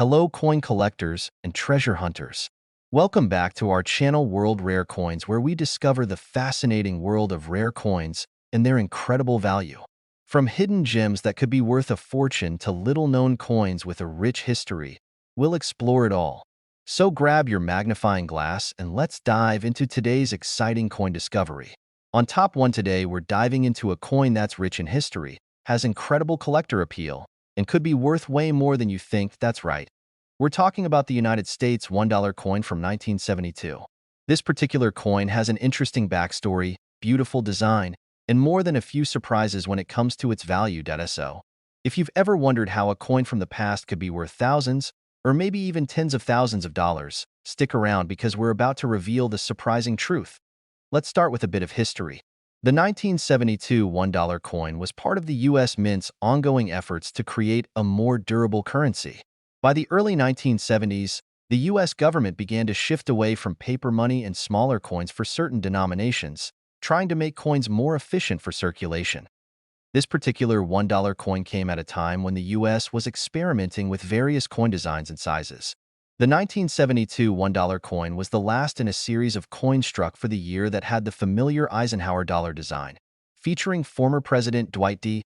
Hello coin collectors and treasure hunters. Welcome back to our channel World Rare Coins, where we discover the fascinating world of rare coins and their incredible value. From hidden gems that could be worth a fortune to little-known coins with a rich history, we'll explore it all. So grab your magnifying glass and let's dive into today's exciting coin discovery. On top one today, we're diving into a coin that's rich in history, has incredible collector appeal, and could be worth way more than you think. That's right. We're talking about the United States $1 coin from 1972. This particular coin has an interesting backstory, beautiful design, and more than a few surprises when it comes to its value. So, if you've ever wondered how a coin from the past could be worth thousands, or maybe even tens of thousands of dollars, stick around because we're about to reveal the surprising truth. Let's start with a bit of history. The 1972 $1 coin was part of the U.S. Mint's ongoing efforts to create a more durable currency. By the early 1970s, the U.S. government began to shift away from paper money and smaller coins for certain denominations, trying to make coins more efficient for circulation. This particular $1 coin came at a time when the U.S. was experimenting with various coin designs and sizes. The 1972 $1 coin was the last in a series of coins struck for the year that had the familiar Eisenhower dollar design, featuring former President Dwight D.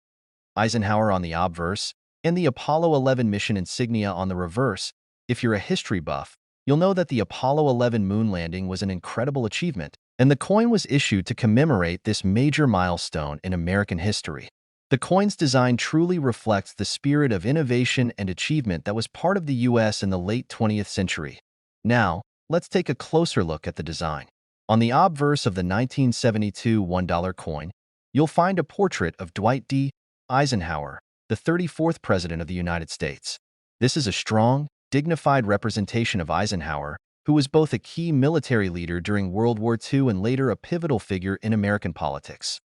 Eisenhower on the obverse and the Apollo 11 mission insignia on the reverse. If you're a history buff, you'll know that the Apollo 11 moon landing was an incredible achievement, and the coin was issued to commemorate this major milestone in American history. The coin's design truly reflects the spirit of innovation and achievement that was part of the U.S. in the late 20th century. Now, let's take a closer look at the design. On the obverse of the 1972 $1 coin, you'll find a portrait of Dwight D. Eisenhower, the 34th President of the United States. This is a strong, dignified representation of Eisenhower, who was both a key military leader during World War II and later a pivotal figure in American politics.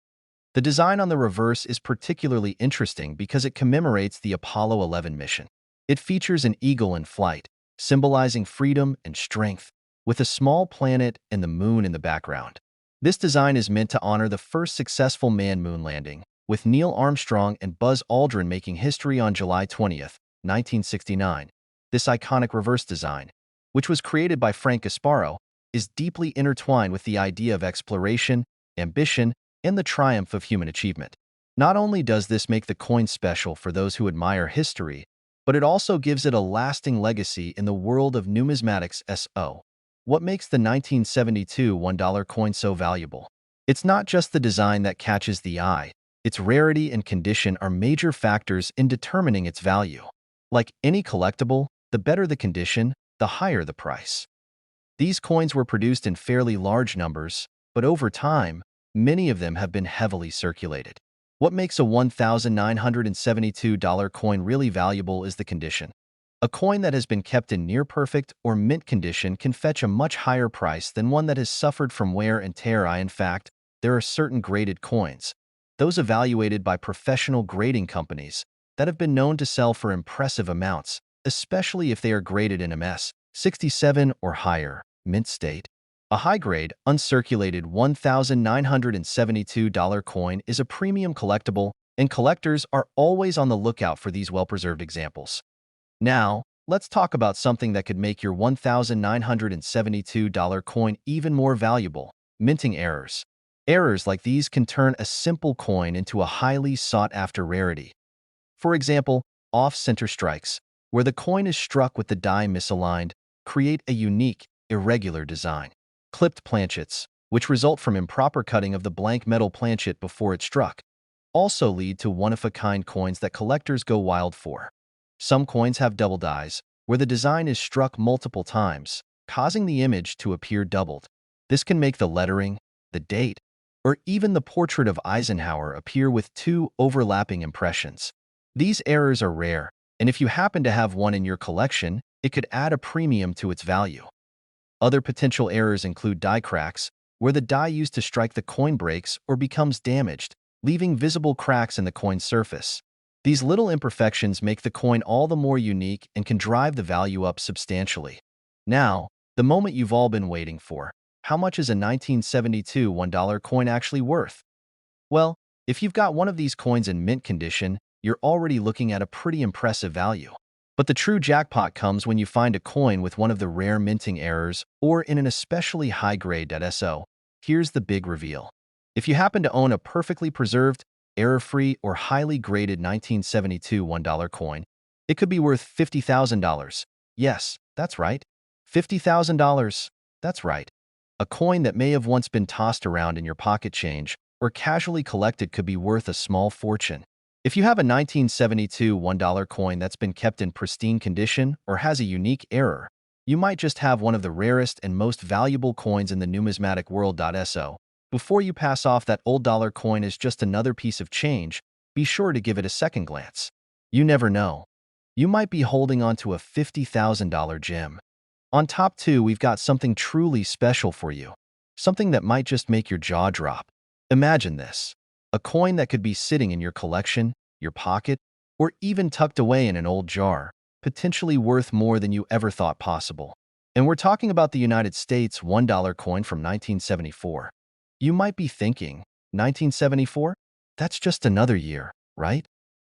The design on the reverse is particularly interesting because it commemorates the Apollo 11 mission. It features an eagle in flight, symbolizing freedom and strength, with a small planet and the moon in the background. This design is meant to honor the first successful manned moon landing, with Neil Armstrong and Buzz Aldrin making history on July 20, 1969. This iconic reverse design, which was created by Frank Gasparo, is deeply intertwined with the idea of exploration, ambition, and the triumph of human achievement. Not only does this make the coin special for those who admire history, but it also gives it a lasting legacy in the world of numismatics. What makes the 1972 $1 coin so valuable? It's not just the design that catches the eye. Its rarity and condition are major factors in determining its value. Like any collectible, the better the condition, the higher the price. These coins were produced in fairly large numbers, but over time, many of them have been heavily circulated. What makes a $1,972 coin really valuable is the condition. A coin that has been kept in near-perfect or mint condition can fetch a much higher price than one that has suffered from wear and tear. In fact, there are certain graded coins, those evaluated by professional grading companies, that have been known to sell for impressive amounts, especially if they are graded in MS 67 or higher, mint state. A high-grade, uncirculated $1,972 coin is a premium collectible, and collectors are always on the lookout for these well-preserved examples. Now, let's talk about something that could make your $1,972 coin even more valuable: minting errors. Errors like these can turn a simple coin into a highly sought-after rarity. For example, off-center strikes, where the coin is struck with the die misaligned, create a unique, irregular design. Clipped planchets, which result from improper cutting of the blank metal planchet before it's struck, also lead to one-of-a-kind coins that collectors go wild for. Some coins have double dies, where the design is struck multiple times, causing the image to appear doubled. This can make the lettering, the date, or even the portrait of Eisenhower appear with two overlapping impressions. These errors are rare, and if you happen to have one in your collection, it could add a premium to its value. Other potential errors include die cracks, where the die used to strike the coin breaks or becomes damaged, leaving visible cracks in the coin's surface. These little imperfections make the coin all the more unique and can drive the value up substantially. Now, the moment you've all been waiting for: how much is a 1972 $1 coin actually worth? Well, if you've got one of these coins in mint condition, you're already looking at a pretty impressive value. But the true jackpot comes when you find a coin with one of the rare minting errors or in an especially high grade. So, here's the big reveal. If you happen to own a perfectly preserved, error-free, or highly graded 1972 $1 coin, it could be worth $50,000. Yes, that's right. $50,000. That's right. A coin that may have once been tossed around in your pocket change or casually collected could be worth a small fortune. If you have a 1972 $1 coin that's been kept in pristine condition or has a unique error, you might just have one of the rarest and most valuable coins in the numismatic world. So, before you pass off that old dollar coin as just another piece of change, be sure to give it a second glance. You never know. You might be holding onto a $50,000 gem. On top two, we've got something truly special for you. Something that might just make your jaw drop. Imagine this. A coin that could be sitting in your collection, your pocket, or even tucked away in an old jar, potentially worth more than you ever thought possible. And we're talking about the United States $1 coin from 1974. You might be thinking, 1974? That's just another year, right?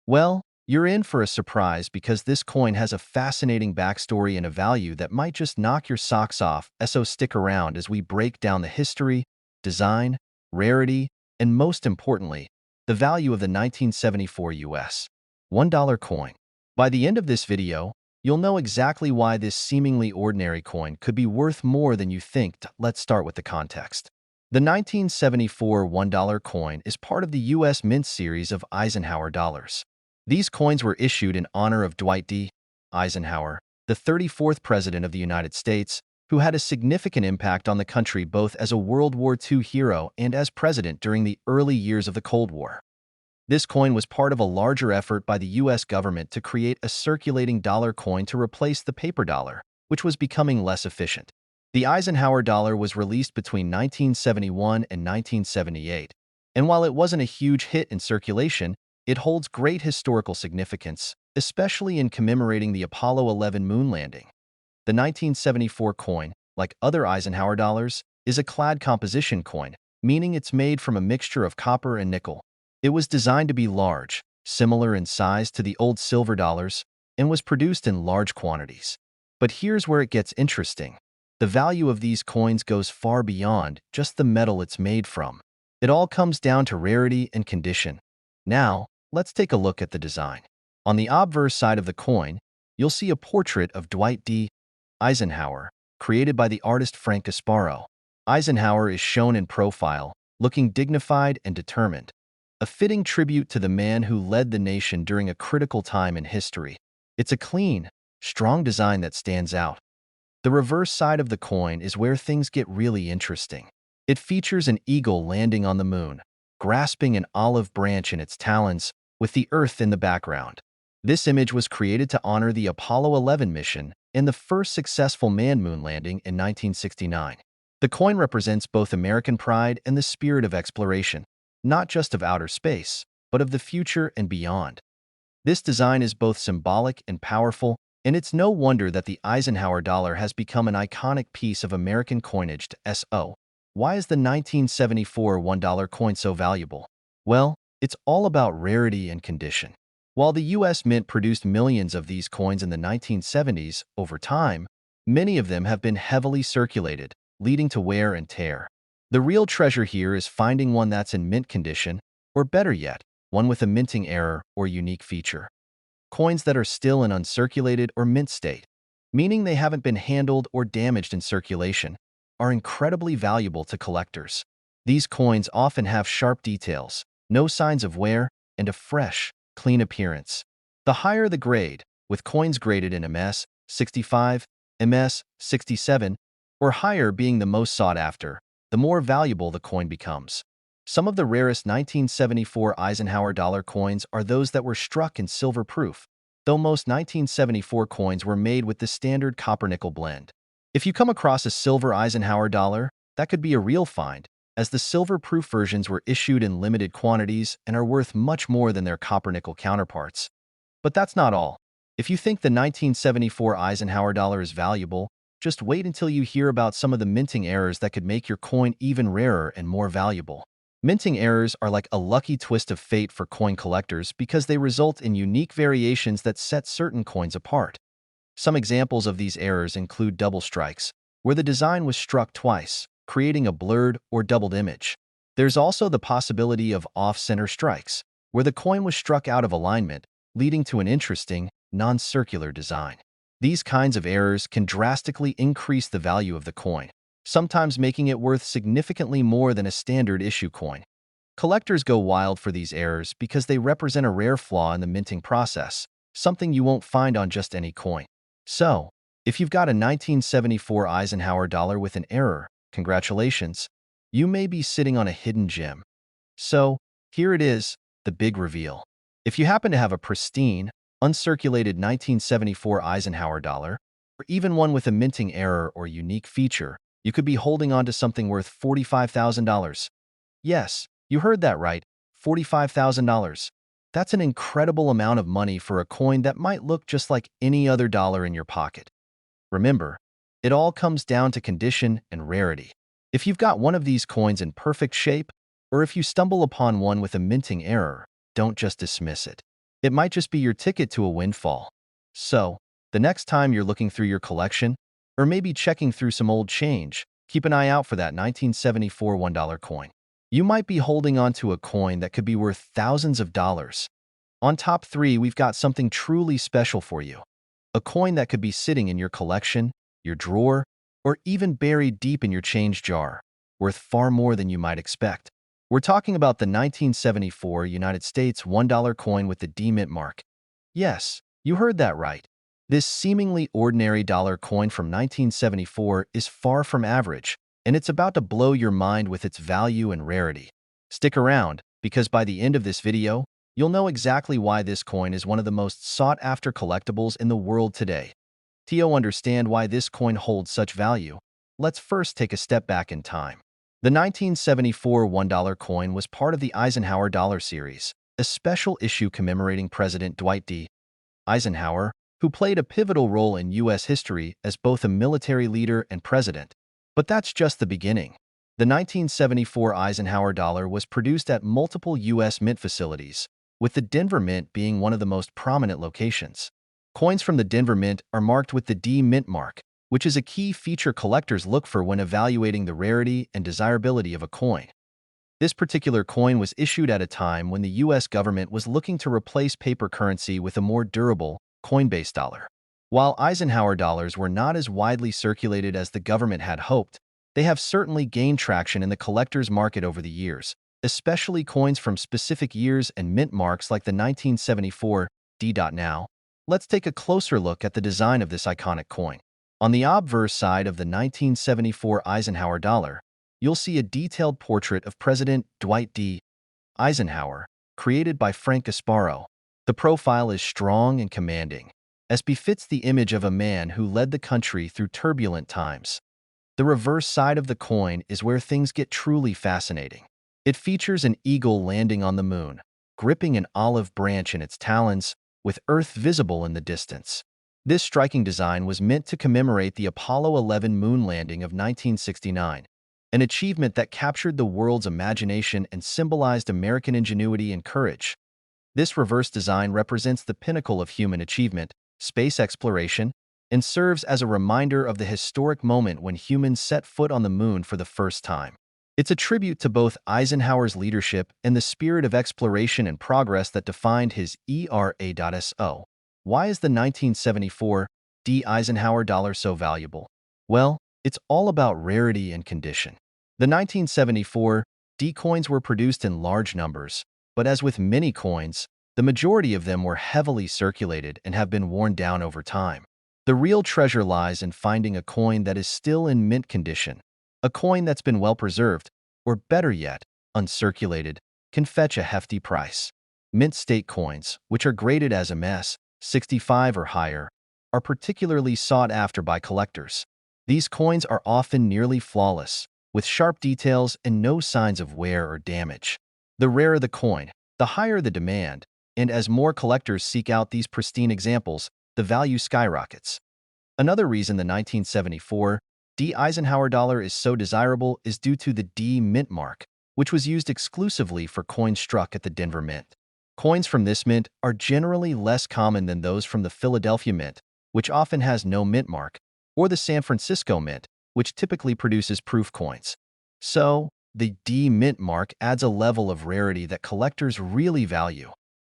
Well, you're in for a surprise because this coin has a fascinating backstory and a value that might just knock your socks off. So stick around as we break down the history, design, rarity, and most importantly, the value of the 1974 US $1 coin. By the end of this video, you'll know exactly why this seemingly ordinary coin could be worth more than you think. Let's start with the context. The 1974 $1 coin is part of the U.S. Mint series of Eisenhower dollars. These coins were issued in honor of Dwight D. Eisenhower, the 34th President of the United States, who had a significant impact on the country both as a World War II hero and as president during the early years of the Cold War. This coin was part of a larger effort by the U.S. government to create a circulating dollar coin to replace the paper dollar, which was becoming less efficient. The Eisenhower dollar was released between 1971 and 1978, and while it wasn't a huge hit in circulation, it holds great historical significance, especially in commemorating the Apollo 11 moon landing. The 1974 coin, like other Eisenhower dollars, is a clad composition coin, meaning it's made from a mixture of copper and nickel. It was designed to be large, similar in size to the old silver dollars, and was produced in large quantities. But here's where it gets interesting. The value of these coins goes far beyond just the metal it's made from. It all comes down to rarity and condition. Now, let's take a look at the design. On the obverse side of the coin, you'll see a portrait of Dwight D. Eisenhower, created by the artist Frank Gasparo. Eisenhower is shown in profile, looking dignified and determined, a fitting tribute to the man who led the nation during a critical time in history. It's a clean, strong design that stands out. The reverse side of the coin is where things get really interesting. It features an eagle landing on the moon, grasping an olive branch in its talons, with the Earth in the background. This image was created to honor the Apollo 11 mission and the first successful manned moon landing in 1969. The coin represents both American pride and the spirit of exploration, not just of outer space, but of the future and beyond. This design is both symbolic and powerful, and it's no wonder that the Eisenhower dollar has become an iconic piece of American coinage. So, why is the 1974 $1 coin so valuable? Well, it's all about rarity and condition. While the U.S. Mint produced millions of these coins in the 1970s, over time, many of them have been heavily circulated, leading to wear and tear. The real treasure here is finding one that's in mint condition, or better yet, one with a minting error or unique feature. Coins that are still in uncirculated or mint state, meaning they haven't been handled or damaged in circulation, are incredibly valuable to collectors. These coins often have sharp details, no signs of wear, and a fresh, clean appearance. The higher the grade, with coins graded in MS 65, MS 67, or higher being the most sought after, the more valuable the coin becomes. Some of the rarest 1974 Eisenhower dollar coins are those that were struck in silver proof, though most 1974 coins were made with the standard copper-nickel blend. If you come across a silver Eisenhower dollar, that could be a real find, as the silver-proof versions were issued in limited quantities and are worth much more than their copper-nickel counterparts. But that's not all. If you think the 1974 Eisenhower dollar is valuable, just wait until you hear about some of the minting errors that could make your coin even rarer and more valuable. Minting errors are like a lucky twist of fate for coin collectors because they result in unique variations that set certain coins apart. Some examples of these errors include double strikes, where the design was struck twice, creating a blurred or doubled image. There's also the possibility of off-center strikes, where the coin was struck out of alignment, leading to an interesting, non-circular design. These kinds of errors can drastically increase the value of the coin, sometimes making it worth significantly more than a standard issue coin. Collectors go wild for these errors because they represent a rare flaw in the minting process, something you won't find on just any coin. So, if you've got a 1974 Eisenhower dollar with an error, congratulations, you may be sitting on a hidden gem. So, here it is, the big reveal. If you happen to have a pristine, uncirculated 1974 Eisenhower dollar, or even one with a minting error or unique feature, you could be holding on to something worth $45,000. Yes, you heard that right, $45,000. That's an incredible amount of money for a coin that might look just like any other dollar in your pocket. Remember, it all comes down to condition and rarity. If you've got one of these coins in perfect shape, or if you stumble upon one with a minting error, don't just dismiss it. It might just be your ticket to a windfall. So, the next time you're looking through your collection, or maybe checking through some old change, keep an eye out for that 1974 $1 coin. You might be holding on to a coin that could be worth thousands of dollars. On top 3, we've got something truly special for you. A coin that could be sitting in your collection, your drawer, or even buried deep in your change jar, worth far more than you might expect. We're talking about the 1974 United States $1 coin with the D mint mark. Yes, you heard that right. This seemingly ordinary dollar coin from 1974 is far from average, and it's about to blow your mind with its value and rarity. Stick around, because by the end of this video, you'll know exactly why this coin is one of the most sought-after collectibles in the world today. To understand why this coin holds such value, let's first take a step back in time. The 1974 $1 coin was part of the Eisenhower dollar series, a special issue commemorating President Dwight D. Eisenhower, who played a pivotal role in U.S. history as both a military leader and president. But that's just the beginning. The 1974 Eisenhower dollar was produced at multiple U.S. mint facilities, with the Denver Mint being one of the most prominent locations. Coins from the Denver Mint are marked with the D mint mark, which is a key feature collectors look for when evaluating the rarity and desirability of a coin. This particular coin was issued at a time when the U.S. government was looking to replace paper currency with a more durable, coin-based dollar. While Eisenhower dollars were not as widely circulated as the government had hoped, they have certainly gained traction in the collector's market over the years, especially coins from specific years and mint marks like the 1974 D. Now, let's take a closer look at the design of this iconic coin. On the obverse side of the 1974 Eisenhower dollar, you'll see a detailed portrait of President Dwight D. Eisenhower, created by Frank Gasparo. The profile is strong and commanding, as befits the image of a man who led the country through turbulent times. The reverse side of the coin is where things get truly fascinating. It features an eagle landing on the moon, gripping an olive branch in its talons, with Earth visible in the distance. This striking design was meant to commemorate the Apollo 11 moon landing of 1969, an achievement that captured the world's imagination and symbolized American ingenuity and courage. This reverse design represents the pinnacle of human achievement, space exploration, and serves as a reminder of the historic moment when humans set foot on the moon for the first time. It's a tribute to both Eisenhower's leadership and the spirit of exploration and progress that defined his era. Why is the 1974 D. Eisenhower dollar so valuable? Well, it's all about rarity and condition. The 1974 D coins were produced in large numbers, but as with many coins, the majority of them were heavily circulated and have been worn down over time. The real treasure lies in finding a coin that is still in mint condition. A coin that's been well preserved, or better yet, uncirculated, can fetch a hefty price. Mint state coins, which are graded as MS 65 or higher, are particularly sought after by collectors. These coins are often nearly flawless, with sharp details and no signs of wear or damage. The rarer the coin, the higher the demand, and as more collectors seek out these pristine examples, the value skyrockets. Another reason the 1974 D. Eisenhower dollar is so desirable is due to the D mint mark. which was used exclusively for coins struck at the Denver Mint. Coins from this mint are generally less common than those from the Philadelphia Mint, which often has no mint mark, or the San Francisco Mint, which typically produces proof coins. So, the D mint mark adds a level of rarity that collectors really value.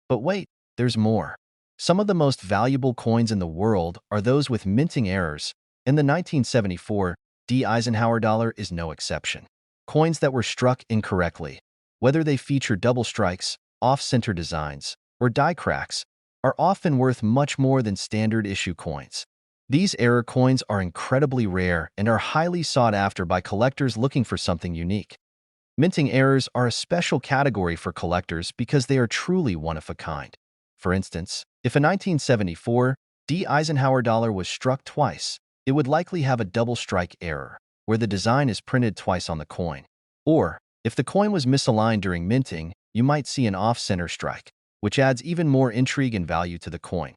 But wait, there's more. Some of the most valuable coins in the world are those with minting errors, and the 1974 D Eisenhower dollar is no exception. Coins that were struck incorrectly, whether they feature double strikes, off-center designs, or die cracks, are often worth much more than standard issue coins. These error coins are incredibly rare and are highly sought after by collectors looking for something unique. Minting errors are a special category for collectors because they are truly one of a kind. For instance, if a 1974 D Eisenhower dollar was struck twice, it would likely have a double strike error, where the design is printed twice on the coin. Or, if the coin was misaligned during minting, you might see an off-center strike, which adds even more intrigue and value to the coin.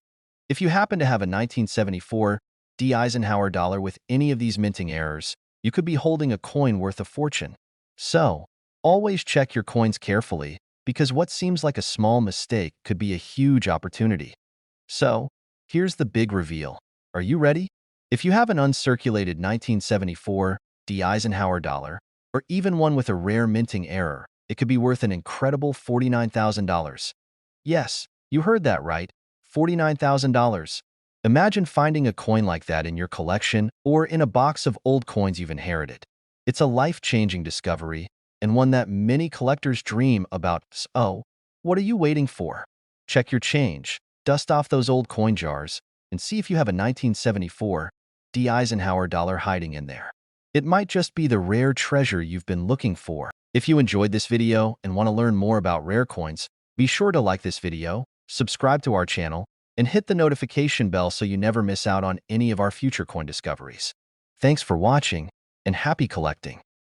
If you happen to have a 1974 D Eisenhower dollar with any of these minting errors, you could be holding a coin worth a fortune. So, always check your coins carefully, because what seems like a small mistake could be a huge opportunity. So, here's the big reveal. Are you ready? If you have an uncirculated 1974 D Eisenhower dollar, or even one with a rare minting error, it could be worth an incredible $49,000. Yes, you heard that right, $49,000. Imagine finding a coin like that in your collection or in a box of old coins you've inherited. It's a life-changing discovery, and one that many collectors dream about. So, what are you waiting for? Check your change, dust off those old coin jars, and see if you have a 1974 D Eisenhower dollar hiding in there. It might just be the rare treasure you've been looking for. If you enjoyed this video and want to learn more about rare coins, be sure to like this video, subscribe to our channel, and hit the notification bell so you never miss out on any of our future coin discoveries. Thanks for watching, and happy collecting!